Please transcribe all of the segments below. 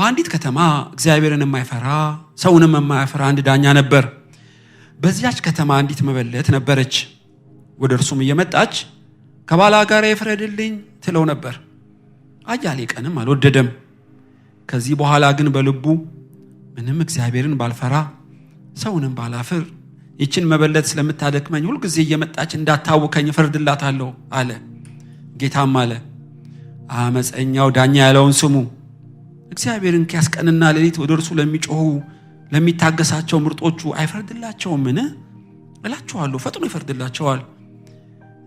በአንዲት ከተማ እግዚአብሔርን የማይፈራ ሰውንም የማያፈራ አንድ ዳኛ ነበር። በዚያች ከተማ አንዲት መበለት ነበረች። ወደ እርሱም እየመጣች ከባላ ጋር ይፍረድልኝ ትለው ነበር። አያሌ ቀንም አልወደደም። ከዚህ በኋላ ግን በልቡ ምንም እግዚአብሔርን ባልፈራ ሰውንም ባላፍር ይችን መበለት ስለምታደክመኝ ሁልጊዜ እየመጣች እንዳታውከኝ እፈርድላታለሁ አለ። ጌታም አለ፣ አመፀኛው ዳኛ ያለውን ስሙ። እግዚአብሔርን ኪያስቀንና ሌሊት ወደ እርሱ ለሚጮሁ ለሚታገሳቸው ምርጦቹ አይፈርድላቸውምን? እላችኋለሁ ፈጥኖ ይፈርድላቸዋል።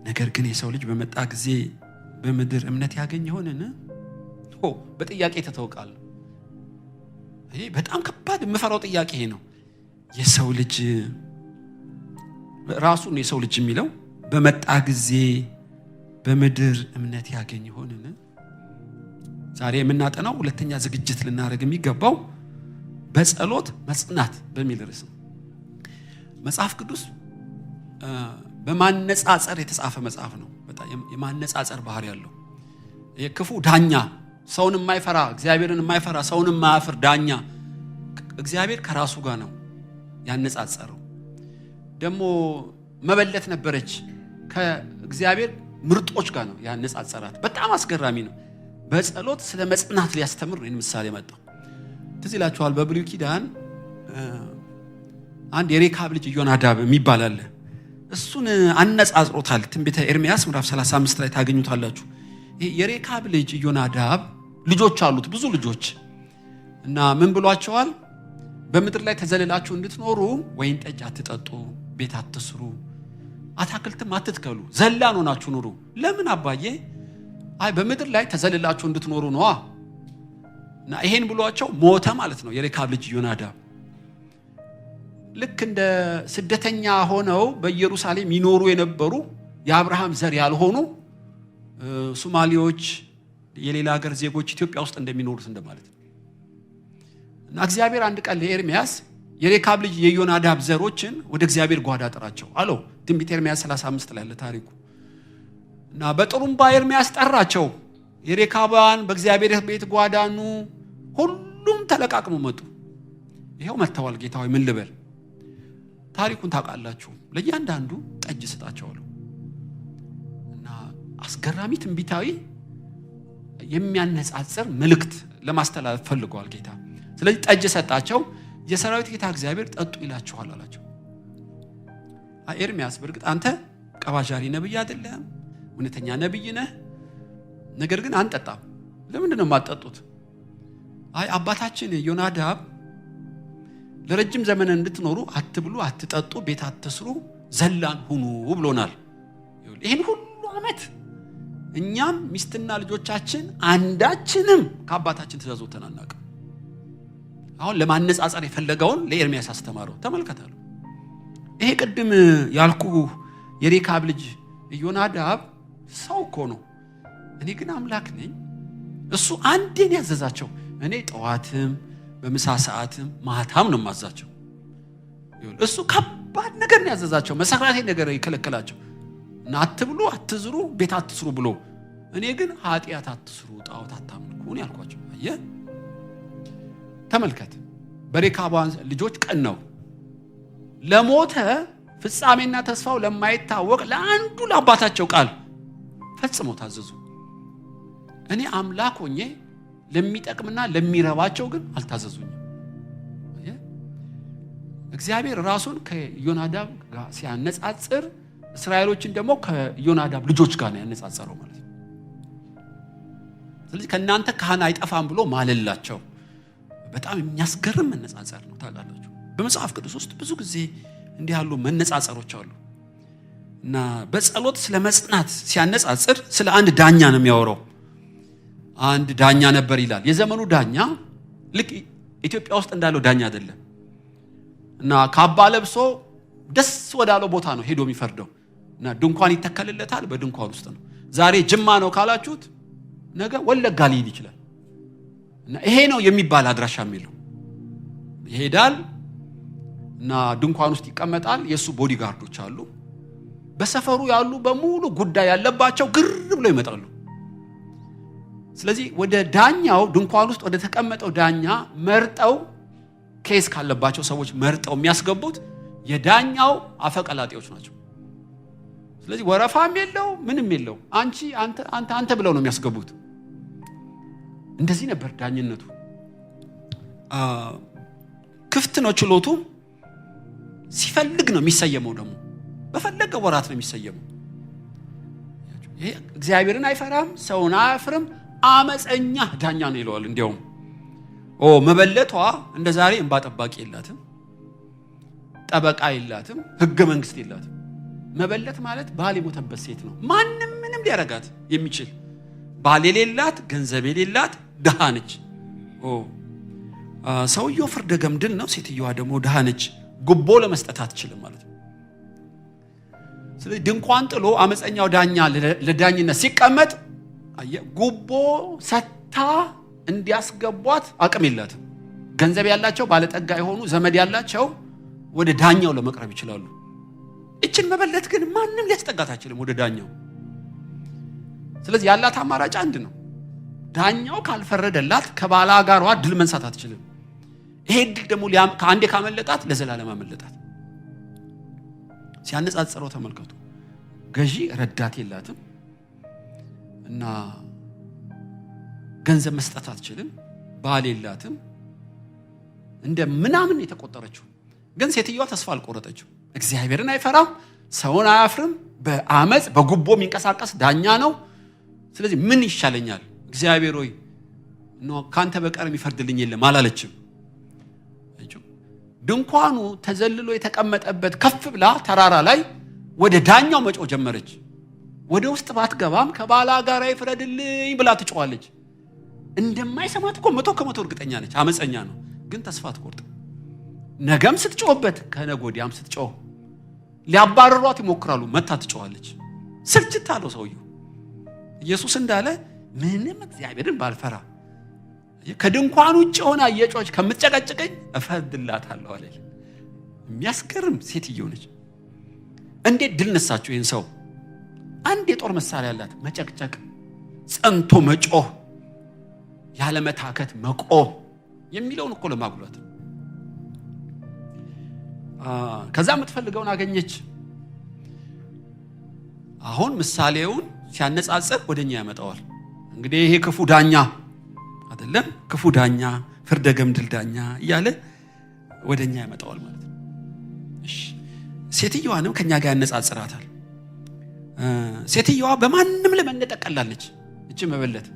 ነገር ግን የሰው ልጅ በመጣ ጊዜ በምድር እምነት ያገኝ ይሆንን? በጥያቄ ተተውቃል። ይሄ በጣም ከባድ የምፈራው ጥያቄ ይሄ ነው። የሰው ልጅ ራሱን የሰው ልጅ የሚለው በመጣ ጊዜ በምድር እምነት ያገኝ ይሆንን? ዛሬ የምናጠናው ሁለተኛ ዝግጅት ልናደርግ የሚገባው በጸሎት መጽናት በሚል ርዕስ ነው። መጽሐፍ ቅዱስ በማነጻጸር የተጻፈ መጽሐፍ ነው። በጣም የማነጻጸር ባህሪ ያለው የክፉ ዳኛ፣ ሰውን የማይፈራ እግዚአብሔርን የማይፈራ ሰውን የማያፍር ዳኛ እግዚአብሔር ከራሱ ጋር ነው ያነጻጸረው። ደግሞ መበለት ነበረች፣ ከእግዚአብሔር ምርጦች ጋር ነው ያነጻጸራት። በጣም አስገራሚ ነው። በጸሎት ስለ መጽናት ሊያስተምር ነው ምሳሌ መጣው። ትዝ ይላችኋል፣ በብሉይ ኪዳን አንድ የሬካብ ልጅ ኢዮናዳብ የሚባል አለ። እሱን አነጻጽሮታል። ትንቢተ ኤርምያስ ምዕራፍ 35 ላይ ታገኙታላችሁ። የሬካብ ልጅ ኢዮናዳብ ልጆች አሉት፣ ብዙ ልጆች እና ምን ብሏቸዋል? በምድር ላይ ተዘልላችሁ እንድትኖሩ ወይን ጠጅ አትጠጡ፣ ቤት አትስሩ፣ አታክልትም አትትከሉ፣ ዘላን ሆናችሁ ኑሩ። ለምን አባዬ? አይ በምድር ላይ ተዘልላችሁ እንድትኖሩ ነዋ። እና ይሄን ብሏቸው ሞተ ማለት ነው የሬካብ ልጅ ኢዮናዳብ። ልክ እንደ ስደተኛ ሆነው በኢየሩሳሌም ይኖሩ የነበሩ የአብርሃም ዘር ያልሆኑ ሶማሌዎች፣ የሌላ ሀገር ዜጎች ኢትዮጵያ ውስጥ እንደሚኖሩት እንደማለት ነው። እና እግዚአብሔር አንድ ቀን ለኤርምያስ የሬካብ ልጅ የኢዮናዳብ ዘሮችን ወደ እግዚአብሔር ጓዳ ጥራቸው አለው። ትንቢተ ኤርምያስ 35 ላይ ለታሪኩ እና በጥሩምባ ኤርምያስ ጠራቸው። የሬካባን በእግዚአብሔር ቤት ጓዳኑ ሁሉም ተለቃቅሞ መጡ። ይሄው መጥተዋል። ጌታ ሆይ ምን ልበል? ታሪኩን ታውቃላችሁ። ለእያንዳንዱ ጠጅ ስጣቸዋለሁ። እና አስገራሚ ትንቢታዊ የሚያነጻጽር መልእክት ለማስተላለፍ ፈልገዋል ጌታ። ስለዚህ ጠጅ ሰጣቸው። የሰራዊት ጌታ እግዚአብሔር ጠጡ ይላችኋል አላቸው። ኤርምያስ በእርግጥ አንተ ቀባዣሪ ነብይ አይደለም፣ እውነተኛ ነብይ ነህ። ነገር ግን አንጠጣም። ለምንድን ነው የማትጠጡት? አይ አባታችን ዮናዳብ ለረጅም ዘመን እንድትኖሩ አትብሉ፣ አትጠጡ፣ ቤት አትስሩ፣ ዘላን ሁኑ ብሎናል። ይሄን ሁሉ ዓመት እኛም ሚስትና ልጆቻችን አንዳችንም ከአባታችን ትእዛዝ ወጥተን አናውቅም። አሁን ለማነጻጸር የፈለገውን ለኤርምያስ አስተማረው። ተመልከታሉ። ይሄ ቅድም ያልኩ የሬካብ ልጅ ኢዮናዳብ ሰው እኮ ነው። እኔ ግን አምላክ ነኝ። እሱ አንዴን ያዘዛቸው። እኔ ጠዋትም በምሳ ሰዓትም ማታም ነው ማዛቸው። እሱ ከባድ ነገር ነው ያዘዛቸው። መሰራቴ ነገር ይከለከላቸው እና አትብሉ፣ አትዝሩ፣ ቤት አትስሩ ብሎ እኔ ግን ኃጢአት አትስሩ፣ ጣዖት አታምልኩ ነው ያልኳቸው። አየህ ተመልከት። በሬካባን ልጆች ቀን ነው ለሞተ ፍጻሜና ተስፋው ለማይታወቅ ለአንዱ ለአባታቸው ቃል ፈጽሞ ታዘዙ። እኔ አምላክ ሆኜ ለሚጠቅምና ለሚረባቸው ግን አልታዘዙኝም። እግዚአብሔር ራሱን ከዮናዳብ ጋር ሲያነጻጽር እስራኤሎችን ደግሞ ከዮናዳብ ልጆች ጋር ነው ያነጻጸረው ማለት ነው። ስለዚህ ከእናንተ ካህን አይጠፋም ብሎ ማለላቸው። በጣም የሚያስገርም መነጻጸር ነው። ታውቃላችሁ በመጽሐፍ ቅዱስ ውስጥ ብዙ ጊዜ እንዲህ ያሉ መነጻጸሮች አሉ። እና በጸሎት ስለ መጽናት ሲያነጻጽር ስለ አንድ ዳኛ ነው የሚያወራው። አንድ ዳኛ ነበር ይላል። የዘመኑ ዳኛ ልክ ኢትዮጵያ ውስጥ እንዳለው ዳኛ አይደለም። እና ካባ ለብሶ ደስ ወዳለው ቦታ ነው ሄዶ የሚፈርደው። እና ድንኳን ይተከልለታል። በድንኳን ውስጥ ነው። ዛሬ ጅማ ነው ካላችሁት ነገ ወለጋ ሊሄድ ይችላል። እና ይሄ ነው የሚባል አድራሻ የሚለው ይሄዳል እና ድንኳን ውስጥ ይቀመጣል። የሱ ቦዲጋርዶች አሉ። በሰፈሩ ያሉ በሙሉ ጉዳይ ያለባቸው ግር ብለው ይመጣሉ። ስለዚህ ወደ ዳኛው ድንኳን ውስጥ ወደ ተቀመጠው ዳኛ መርጠው ኬስ ካለባቸው ሰዎች መርጠው የሚያስገቡት የዳኛው አፈቀላጤዎች ናቸው። ስለዚህ ወረፋም የለው ምንም የለው አንተ ብለው ነው የሚያስገቡት። እንደዚህ ነበር ዳኝነቱ። ክፍት ነው ችሎቱ። ሲፈልግ ነው የሚሰየመው። ደግሞ በፈለገ ወራት ነው የሚሰየመው። ይሄ እግዚአብሔርን አይፈራም፣ ሰውን አያፍርም፣ አመፀኛ ዳኛ ነው ይለዋል። እንዲያውም መበለቷ እንደ ዛሬ እንባ ጠባቂ የላትም፣ ጠበቃ የላትም፣ ህገ መንግስት የላትም። መበለት ማለት ባል የሞተበት ሴት ነው። ማንም ምንም ሊያረጋት የሚችል ባል የሌላት ገንዘብ የሌላት ድሃ ነች። ሰውየው ፍርደ ገምድል ነው፣ ሴትዮዋ ደግሞ ድሃ ነች። ጉቦ ለመስጠት አትችልም ማለት ነው። ስለዚህ ድንኳን ጥሎ አመፀኛው ዳኛ ለዳኝነት ሲቀመጥ ጉቦ ሰታ እንዲያስገቧት አቅም የላትም። ገንዘብ ያላቸው ባለጠጋ የሆኑ ዘመድ ያላቸው ወደ ዳኛው ለመቅረብ ይችላሉ። እችን መበለት ግን ማንም ሊያስጠጋት አይችልም ወደ ዳኛው። ስለዚህ ያላት አማራጭ አንድ ነው። ዳኛው ካልፈረደላት ከባላጋሯ ድል መንሳት አትችልም። ይሄ ድል ደግሞ ከአንዴ ካመለጣት ለዘላለም አመለጣት። ሲያነጻጽረው ተመልከቱ። ገዢ ረዳት የላትም እና ገንዘብ መስጠት አትችልም፣ ባል የላትም፣ እንደ ምናምን የተቆጠረችው። ግን ሴትዮዋ ተስፋ አልቆረጠችው። እግዚአብሔርን አይፈራም፣ ሰውን አያፍርም፣ በአመጽ በጉቦ የሚንቀሳቀስ ዳኛ ነው። ስለዚህ ምን ይሻለኛል? እግዚአብሔር ሆይ ካንተ በቀር የሚፈርድልኝ የለም አላለችም። ድንኳኑ ተዘልሎ የተቀመጠበት ከፍ ብላ ተራራ ላይ ወደ ዳኛው መጮህ ጀመረች። ወደ ውስጥ ባትገባም ከባላጋራ ይፍረድልኝ ብላ ትጮኻለች። እንደማይሰማት እኮ 100% እርግጠኛ ነች። አመፀኛ ነው፣ ግን ተስፋ አትቆርጥም። ነገም ስትጮህበት ከነገ ወዲያም ስትጮህ ሊያባረሯት ይሞክራሉ፣ መታ ትጮኻለች። ስልችት አለው ሰውየው። ኢየሱስ እንዳለ ምንም እግዚአብሔርን ባልፈራ ከድንኳን ውጭ ሆና እየጮኸች ከምትጨቀጭቀኝ እፈርድላታለሁ አለ። የሚያስገርም ሴትዮ ነች። እንዴት ድል ነሳችሁ ይህን ሰው? አንድ የጦር መሳሪያ ያላት መጨቅጨቅ፣ ጸንቶ መጮህ፣ ያለ መታከት መቆም የሚለውን እኮ ለማጉላት። ከዛ የምትፈልገውን አገኘች። አሁን ምሳሌውን ሲያነጻጽር ወደኛ ያመጣዋል። እንግዲህ ይሄ ክፉ ዳኛ አይደለም፣ ክፉ ዳኛ፣ ፍርደ ገምድል ዳኛ እያለ ወደኛ ያመጣዋል ማለት ነው። እሺ ሴትዮዋንም ከኛ ጋር ያነጻጽራታል። ሴትዮዋ በማንም ለመነጠቅ ቀላለች። እቺ መበለት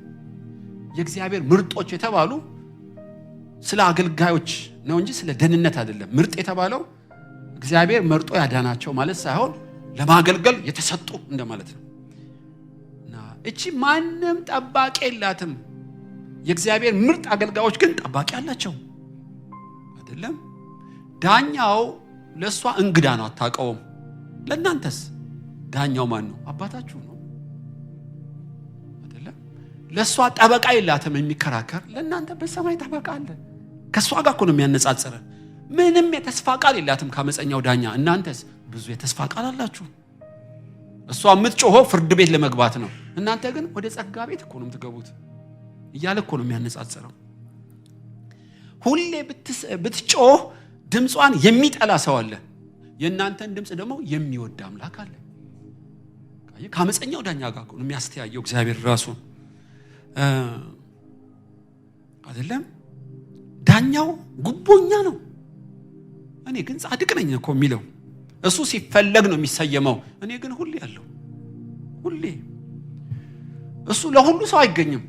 የእግዚአብሔር ምርጦች የተባሉ ስለ አገልጋዮች ነው እንጂ ስለ ደህንነት አይደለም። ምርጥ የተባለው እግዚአብሔር መርጦ ያዳናቸው ማለት ሳይሆን ለማገልገል የተሰጡ እንደማለት ነው። እና እቺ ማንም ጠባቂ የላትም። የእግዚአብሔር ምርጥ አገልጋዮች ግን ጠባቂ አላቸው አይደለም። ዳኛው ለሷ እንግዳ ነው፣ አታውቀውም። ለእናንተስ ዳኛው ማን ነው? አባታችሁ ነው አይደለም። ለሷ ጠበቃ የላትም የሚከራከር። ለእናንተ በሰማይ ጠበቃ አለ። ከሷ ጋር እኮ ነው የሚያነጻጽረን። ምንም የተስፋ ቃል የላትም ካመፀኛው ዳኛ። እናንተስ ብዙ የተስፋ ቃል አላችሁ። እሷ የምትጮኸው ፍርድ ቤት ለመግባት ነው፣ እናንተ ግን ወደ ጸጋ ቤት እኮ ነው የምትገቡት እያለ እኮ ነው የሚያነጻጽረው። ሁሌ ብትጮህ ድምጿን የሚጠላ ሰው አለ። የእናንተን ድምፅ ደግሞ የሚወድ አምላክ አለ። ካመፀኛው ዳኛ ጋር ነው የሚያስተያየው እግዚአብሔር ራሱ አይደለም። ዳኛው ጉቦኛ ነው፣ እኔ ግን ጻድቅ ነኝ እኮ የሚለው። እሱ ሲፈለግ ነው የሚሰየመው፣ እኔ ግን ሁሌ ያለው ሁሌ። እሱ ለሁሉ ሰው አይገኝም፣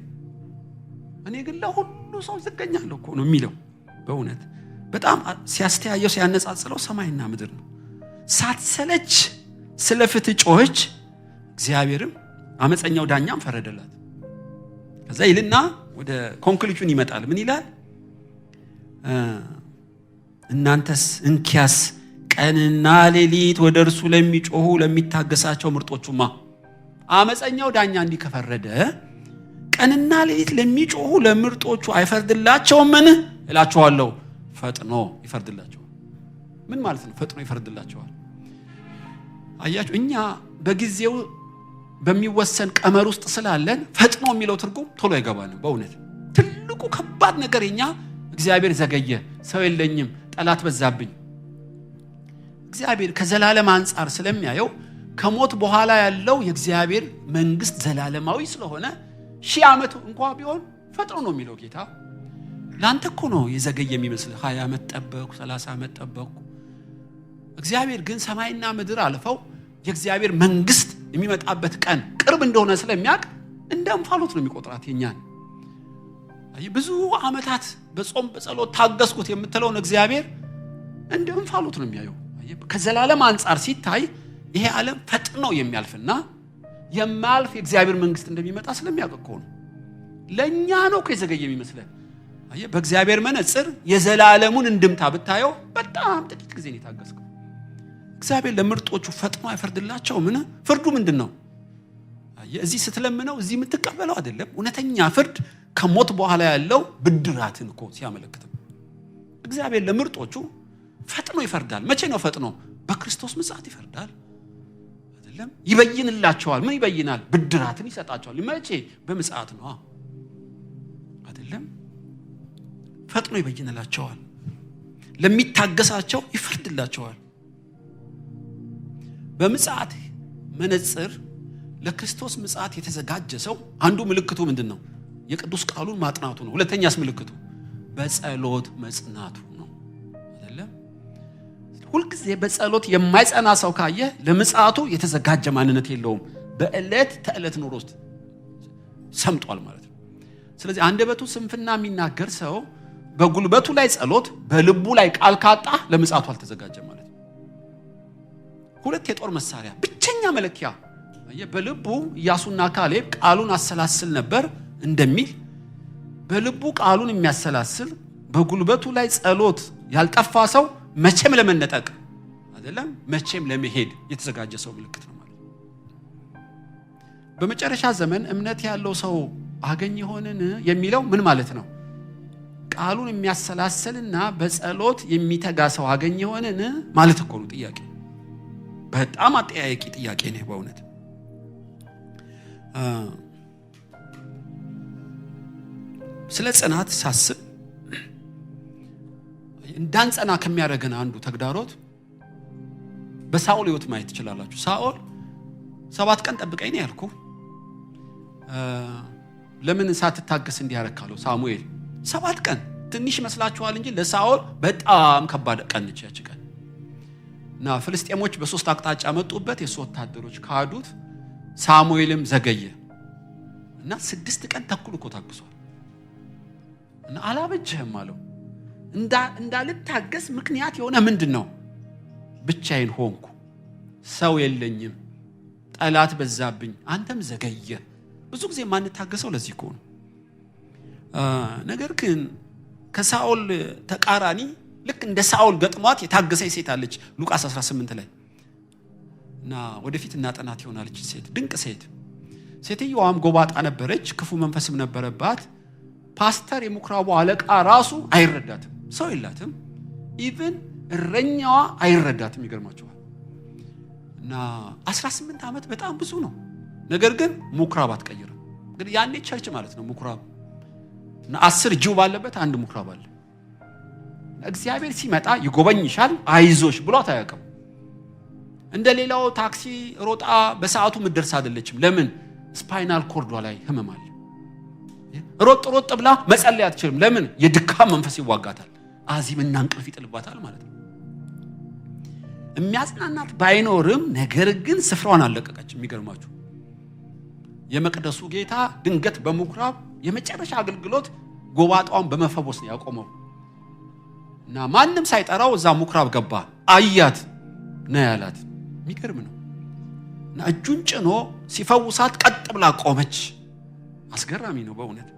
እኔ ግን ለሁሉ ሰው ዝገኛለሁ እኮ ነው የሚለው። በእውነት በጣም ሲያስተያየው ሲያነጻጽረው ሰማይና ምድር ነው። ሳትሰለች ስለ ፍትህ ጮኸች፣ እግዚአብሔርም አመፀኛው ዳኛም ፈረደላት። ከዛ ይልና ወደ ኮንክሉዥን ይመጣል። ምን ይላል? እናንተስ እንኪያስ ቀንና ሌሊት ወደ እርሱ ለሚጮሁ ለሚታገሳቸው ምርጦቹማ። አመፀኛው ዳኛ እንዲህ ከፈረደ ቀንና ሌሊት ለሚጮሁ ለምርጦቹ አይፈርድላቸውምን? እላችኋለሁ ፈጥኖ ይፈርድላቸዋል። ምን ማለት ነው? ፈጥኖ ይፈርድላቸዋል። አያችሁ፣ እኛ በጊዜው በሚወሰን ቀመር ውስጥ ስላለን ፈጥኖ የሚለው ትርጉም ቶሎ አይገባንም። በእውነት ትልቁ ከባድ ነገር የኛ እግዚአብሔር ዘገየ፣ ሰው የለኝም፣ ጠላት በዛብኝ። እግዚአብሔር ከዘላለም አንፃር ስለሚያየው ከሞት በኋላ ያለው የእግዚአብሔር መንግስት ዘላለማዊ ስለሆነ 1000 ዓመት እንኳን ቢሆን ፈጥኖ ነው የሚለው ጌታ። ላንተ እኮ ነው የዘገየ የሚመስል 20 ዓመት ጠበቅኩ፣ 30 ዓመት ጠበቅኩ። እግዚአብሔር ግን ሰማይና ምድር አልፈው የእግዚአብሔር መንግስት የሚመጣበት ቀን ቅርብ እንደሆነ ስለሚያውቅ እንደ እንፋሎት ነው የሚቆጥራት የኛን። ብዙ ዓመታት በጾም በጸሎት ታገስኩት የምትለውን እግዚአብሔር እንደ እንፋሎት ነው የሚያየው። ከዘላለም አንፃር ሲታይ ይሄ ዓለም ፈጥኖ የሚያልፍና የማያልፍ የእግዚአብሔር መንግስት እንደሚመጣ ስለሚያውቅ እኮ ነው። ለኛ ነው ከዘገየ የሚመስለን። በእግዚአብሔር መነጽር የዘላለሙን እንድምታ ብታየው በጣም ጥቂት ጊዜ ነው የታገስከው። እግዚአብሔር ለምርጦቹ ፈጥኖ አይፈርድላቸው። ምን ፍርዱ ምንድነው? እዚህ ስትለምነው እዚህ የምትቀበለው አይደለም። እውነተኛ ፍርድ ከሞት በኋላ ያለው ብድራትን እኮ ሲያመለክት እግዚአብሔር ለምርጦቹ ፈጥኖ ይፈርዳል። መቼ ነው ፈጥኖ? በክርስቶስ ምጽአት ይፈርዳል አይደለም? ይበይንላቸዋል። ምን ይበይናል? ብድራትን ይሰጣቸዋል። መቼ? በምጽአት ነው አይደለም? ፈጥኖ ይበይንላቸዋል። ለሚታገሳቸው ይፈርድላቸዋል። በምጽአት መነጽር ለክርስቶስ ምጽአት የተዘጋጀ ሰው አንዱ ምልክቱ ምንድነው? የቅዱስ ቃሉን ማጥናቱ ነው። ሁለተኛስ ምልክቱ በጸሎት መጽናቱ ነው አይደለም? ሁልጊዜ በጸሎት የማይጸና ሰው ካየ ለምጽአቱ የተዘጋጀ ማንነት የለውም። በእለት ተእለት ኑሮ ውስጥ ሰምጧል ማለት ነው። ስለዚህ አንደበቱ ስንፍና የሚናገር ሰው በጉልበቱ ላይ ጸሎት፣ በልቡ ላይ ቃል ካጣ ለምጽአቱ አልተዘጋጀም ማለት ነው። ሁለት የጦር መሳሪያ ብቸኛ መለኪያ በልቡ ኢያሱና ካሌብ ቃሉን አሰላስል ነበር እንደሚል በልቡ ቃሉን የሚያሰላስል በጉልበቱ ላይ ጸሎት ያልጠፋ ሰው መቼም ለመነጠቅ አይደለም መቼም ለመሄድ የተዘጋጀ ሰው ምልክት ነው ማለት። በመጨረሻ ዘመን እምነት ያለው ሰው አገኝ ይሆንን የሚለው ምን ማለት ነው? ቃሉን የሚያሰላስልና በጸሎት የሚተጋ ሰው አገኝ ይሆንን ማለት እኮ ነው ጥያቄ። በጣም አጠያያቂ ጥያቄ ነው በእውነት። ስለ ጽናት ሳስብ እንዳንጸና ከሚያደርገን አንዱ ተግዳሮት በሳኦል ሕይወት ማየት ትችላላችሁ። ሳኦል 7 ቀን ጠብቀኝ ነው ያልኩ። ለምን ሳትታገስ እንዲያረካለው ሳሙኤል 7 ቀን ትንሽ መስላችኋል እንጂ ለሳኦል በጣም ከባድ ቀን ነች ያቺ ቀን። እና ፍልስጤሞች በ3 አቅጣጫ መጡበት፣ የሱ ወታደሮች ካዱት፣ ሳሙኤልም ዘገየ እና 6 ቀን ተኩል እኮ ታግሷል። እና አላበጀህም አለው። እንዳልታገስ ምክንያት የሆነ ምንድነው? ብቻዬን ሆንኩ፣ ሰው የለኝም፣ ጠላት በዛብኝ፣ አንተም ዘገየ። ብዙ ጊዜ ማንታገሰው ለዚህ እኮ ነው። ነገር ግን ከሳኦል ተቃራኒ ልክ እንደ ሳኦል ገጥሟት የታገሰች ሴት አለች ሉቃስ 18 ላይ እና ወደፊት እናጠናት ይሆናለች። ሴት ድንቅ ሴት። ሴትየዋም ጎባጣ ነበረች፣ ክፉ መንፈስም ነበረባት። ፓስተር የምኩራቡ አለቃ ራሱ አይረዳትም፣ ሰው የላትም። ኢቭን እረኛዋ አይረዳትም። ይገርማችኋል። እና 18 ዓመት በጣም ብዙ ነው። ነገር ግን ምኩራብ አትቀይርም። እንግዲህ ያኔ ቸርች ማለት ነው ምኩራብ። እና 10 ጅው ባለበት አንድ ምኩራብ አለ። እግዚአብሔር ሲመጣ ይጎበኝሻል አይዞሽ ብሏት አያውቅም። እንደሌላው ታክሲ ሮጣ በሰዓቱ ምድርስ አይደለችም። ለምን? ስፓይናል ኮርዷ ላይ ህመም አለ። ሮጥ ብላ መጸለይ አትችልም። ለምን? የድካም መንፈስ ይዋጋታል፣ አዚምና እንቅልፍ ይጥልባታል ማለት ነው። የሚያጽናናት ባይኖርም ነገር ግን ስፍራዋን አለቀቀች። የሚገርማችሁ የመቅደሱ ጌታ ድንገት በምኩራብ የመጨረሻ አገልግሎት ጎባጣውን በመፈወስ ነው ያቆመው። እና ማንም ሳይጠራው እዛ ምኩራብ ገባ፣ አያት ነው ያላት። የሚገርም ነው። እና እጁን ጭኖ ሲፈውሳት ቀጥ ብላ ቆመች። አስገራሚ ነው በእውነት።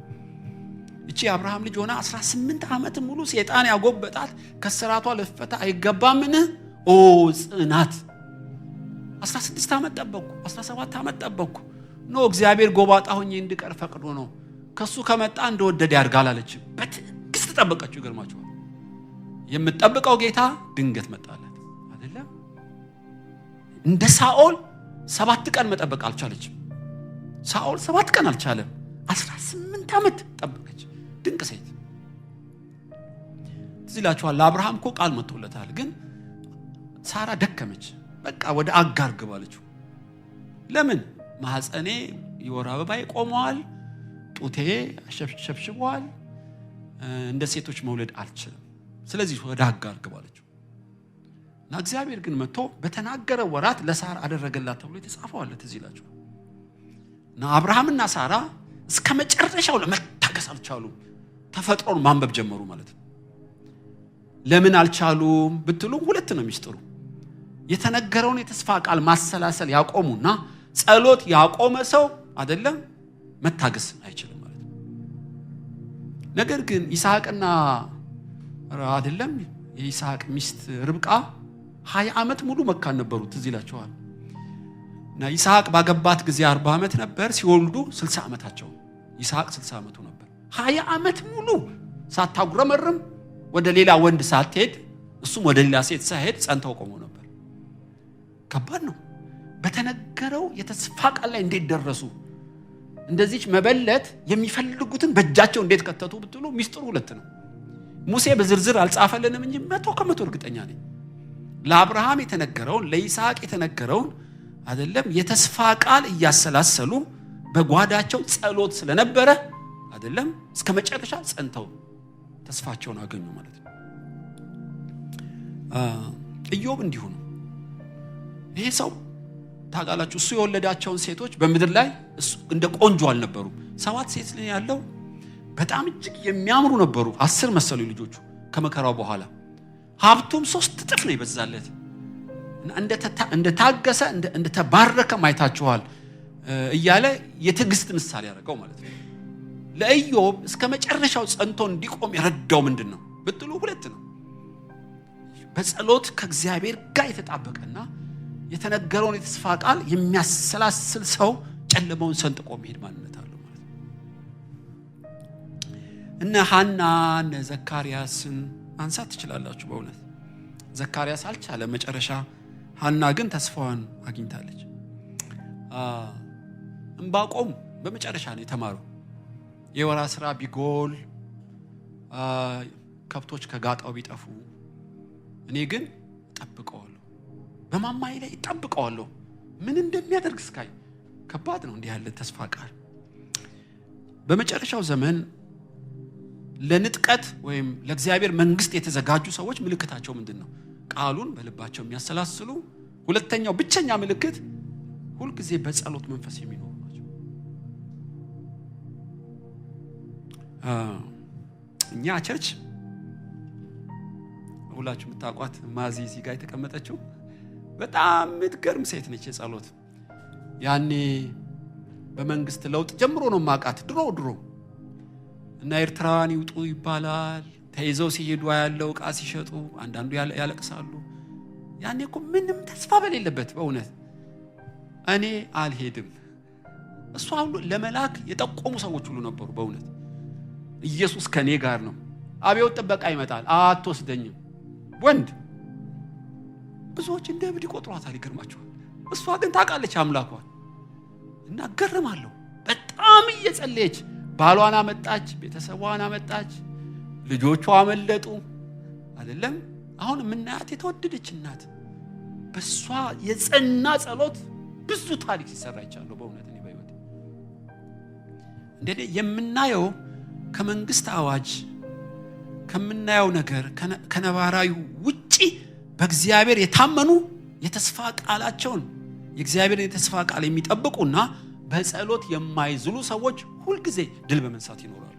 እቺ አብርሃም ልጅ ሆና 18 ዓመት ሙሉ ሰይጣን ያጎበጣት ከስራቷ ለፈታ አይገባምን? ኦ ጽናት! 16 ዓመት ጠበቅኩ፣ 17 ዓመት ጠበቅኩ። ኖ እግዚአብሔር ጎባጣ ሆኜ እንድቀር ፈቅዶ ነው። ከሱ ከመጣ እንደወደደ ያርጋል አለች። በትዕግስት ተጠበቀችው። ይገርማችኋል። የምትጠብቀው ጌታ ድንገት መጣላት አይደለም። እንደ ሳኦል 7 ቀን መጠበቅ አልቻለችም። ሳኦል 7 ቀን አልቻለም። 18 ዓመት ጠበቀች። ድንቅ ሴት ትዝላችኋል። ለአብርሃም እኮ ቃል መጥቶለታል። ግን ሳራ ደከመች። በቃ ወደ አጋር ግባለችው። ለምን? ማህፀኔ የወር አበባዬ ቆመዋል፣ ጡቴ አሸብሽቧል፣ እንደ ሴቶች መውለድ አልችልም። ስለዚህ ወደ አጋር ግባለችው። እና እግዚአብሔር ግን መጥቶ በተናገረ ወራት ለሳራ አደረገላት ተብሎ የተጻፈው አለ። ትዝላችኋል። እና አብርሃምና ሳራ እስከ መጨረሻው ለመታገስ አልቻሉም። ተፈጥሮን ማንበብ ጀመሩ ማለት ነው። ለምን አልቻሉም ብትሉ ሁለት ነው ሚስጥሩ። የተነገረውን የተስፋ ቃል ማሰላሰል ያቆሙና ጸሎት ያቆመ ሰው አይደለም መታገስ አይችልም ማለት ነው። ነገር ግን ይስሐቅና አይደለም የይስሐቅ ሚስት ርብቃ 20 ዓመት ሙሉ መካን ነበሩ። ትዝ ይላችኋል። እና ይስሐቅ ባገባት ጊዜ 40 ዓመት ነበር፣ ሲወልዱ 60 ዓመታቸው። ይስሐቅ 60 ዓመቱ ነበር። 20 ዓመት ሙሉ ሳታጉረመርም ወደ ሌላ ወንድ ሳትሄድ እሱም ወደ ሌላ ሴት ሳይሄድ ጸንተው ቆመው ነበር። ከባድ ነው። በተነገረው የተስፋ ቃል ላይ እንዴት ደረሱ? እንደዚች መበለት የሚፈልጉትን በእጃቸው እንዴት ከተቱ ብትሉ ሚስጥሩ ሁለት ነው። ሙሴ በዝርዝር አልጻፈልንም እንጂ 100% እርግጠኛ ነኝ ለአብርሃም የተነገረውን ለይስሐቅ የተነገረውን አይደለም የተስፋ ቃል እያሰላሰሉ በጓዳቸው ጸሎት ስለነበረ አይደለም እስከ መጨረሻ ጸንተው ተስፋቸውን አገኙ ማለት ነው። ኢዮብ እንዲሁ ነው። ይሄ ሰው ታውቃላችሁ እሱ የወለዳቸውን ሴቶች በምድር ላይ እንደ ቆንጆ አልነበሩም። 7 ሴት ላይ ያለው በጣም እጅግ የሚያምሩ ነበሩ። 10 መሰሉ ልጆቹ ከመከራው በኋላ ሀብቱም 3 እጥፍ ነው ይበዛለት። እንደ ታገሰ እንደ ተባረከ ማይታችኋል እያለ የትዕግስት ምሳሌ ያደረገው ማለት ነው። ለኢዮብ እስከ መጨረሻው ጸንቶ እንዲቆም የረዳው ምንድነው ብትሉ ሁለት ነው። በጸሎት ከእግዚአብሔር ጋር የተጣበቀና የተነገረውን የተስፋ ቃል የሚያሰላስል ሰው ጨለማውን ሰንጥቆ መሄድ ማንነት አለው ማለት ነው። እነ ሐና እነ ዘካርያስን አንሳት ትችላላችሁ። በእውነት ዘካርያስ አልቻለ መጨረሻ፣ ሐና ግን ተስፋዋን አግኝታለች። ዕንባቆም በመጨረሻ ነው የተማረው። የወራ ስራ ቢጎል ከብቶች ከጋጣው ቢጠፉ እኔ ግን እጠብቀዋለሁ፣ በማማዬ ላይ እጠብቀዋለሁ ምን እንደሚያደርግ እስካይ። ከባድ ነው እንዲህ ያለ ተስፋ ቃል። በመጨረሻው ዘመን ለንጥቀት ወይም ለእግዚአብሔር መንግስት የተዘጋጁ ሰዎች ምልክታቸው ምንድነው? ቃሉን በልባቸው የሚያሰላስሉ። ሁለተኛው ብቸኛ ምልክት ሁልጊዜ በጸሎት መንፈስ የሚኖሩ ናቸው። እኛ ቸርች ሁላችሁ የምታውቋት ማዚ እዚህ ጋር የተቀመጠችው በጣም ምትገርም ሴት ነች። የጸሎት ያኔ በመንግስት ለውጥ ጀምሮ ነው ማቃት። ድሮ እና ኤርትራውያን ይውጡ ይባላል። ተይዘው ሲሄዱ ያለው ዕቃ ሲሸጡ አንዳንዱ ያለቅሳሉ። ያኔ እኮ ምንም ተስፋ በሌለበት በእውነት እኔ አልሄድም። እሷ ሁሉ ለመላክ የጠቆሙ ሰዎች ሁሉ ነበሩ። በእውነት ኢየሱስ ከኔ ጋር ነው፣ አብዮት ጥበቃ ይመጣል፣ አትወስደኝም። ወንድ ብዙዎች እንደ እብድ ይቆጥሯታል። ይገርማቸዋል። እሷ ግን ታውቃለች አምላኳን። እና ገርማለሁ። በጣም እየጸለየች ባሏን አመጣች፣ ቤተሰቧን አመጣች፣ ልጆቿ አመለጡ። አይደለም አሁን የምናያት የተወደደች እናት በሷ የጸና ጸሎት ብዙ ታሪክ ሲሰራ ይቻላል። በእውነት እኔ በህይወት እንደኔ የምናየው ከመንግስት አዋጅ ከምናየው ነገር ከነባራዊ ውጪ በእግዚአብሔር የታመኑ የተስፋ ቃላቸውን የእግዚአብሔርን የተስፋ ቃል የሚጠብቁና በጸሎት የማይዝሉ ሰዎች ሁሉ ጊዜ ድል በመንሳት ይኖራሉ።